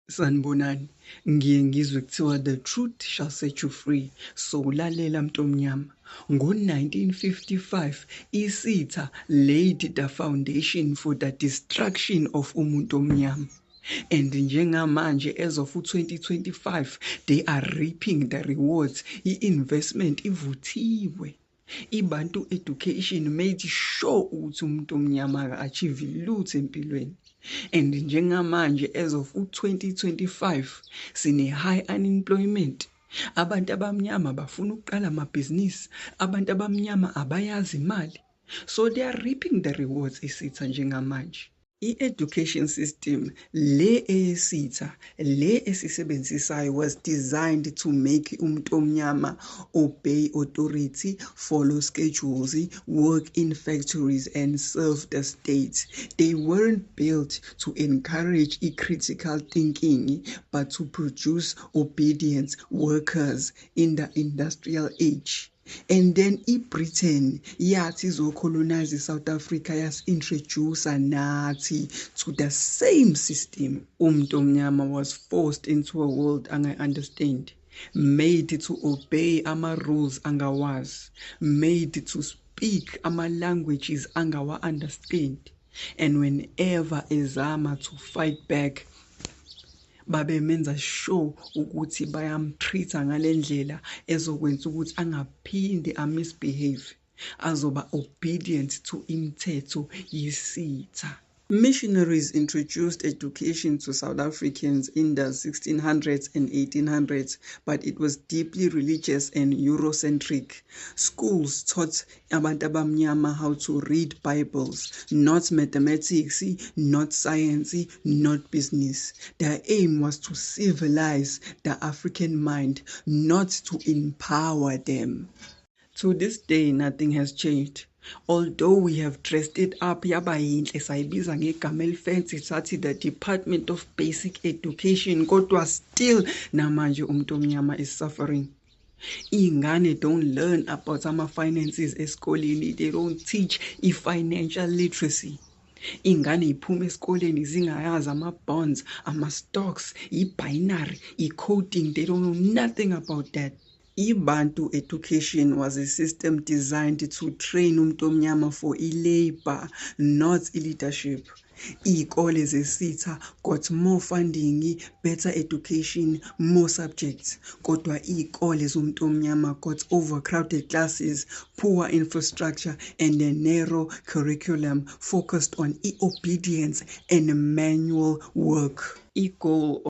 Sanibonani, ngiye ngizwe kuthiwa the truth shall set you free. So lalela mntomnyama. Ngo-1955, isitha laid the foundation for the destruction of umuntu omnyama. And njengamanje as of 2025, they are reaping the rewards. I-investment ivuthiwe. IBantu Education made sure ukuthi umuntu omnyama aka-achieve lutho empilweni. And njengamanje as of 2025 sine high unemployment. Abantu abamnyama bafuna ukuqala amabhizinisi, abantu abamnyama abayazi imali. So they are reaping the rewards isitha njengamanje. I-education system le esitha le esisebenzisayo was designed to make umuntu omnyama obey authority, follow schedules, work in factories and serve the state. They weren't built to encourage critical thinking but to produce obedient workers in the industrial age. And then Britain yathi izocolonize South Africa introduce nathi to the same system. Umuntu omnyama was forced into a world understand, made to obey ama rules angawazi, made to speak ama languages angawa understand. And whenever ezama to fight back, babemenza sure ukuthi bayamtreata ngalendlela ezokwenza ukuthi angaphindi misbehave, azoba obedient to imithetho yesitha. Missionaries introduced education to South Africans in the 1600s and 1800s, but it was deeply religious and Eurocentric. Schools taught abantu abamnyama how to read Bibles, not mathematics, not science, not business. Their aim was to civilize the African mind, not to empower them. To this day, nothing has changed. Although we have dressed it up yaba yinhle sayibiza ngegama elifancy sathi the Department of Basic Education, kodwa still namanje umuntu omnyama is suffering. Iy'ngane don't learn about finances esikoleni. They don't teach financial literacy. Iy'ngane iphuma esikoleni zingayazi ama-bonds, ama-stocks, i-binary, i-coding. They don't know nothing about that. IBantu Education was a system designed to train umuntu omnyama for labor, not leadership. Iy'kole zesitha got more funding, better education, more subjects. Kodwa iy'kole zomuntu omnyama got overcrowded classes, poor infrastructure, and a narrow curriculum focused on obedience and manual work. Goal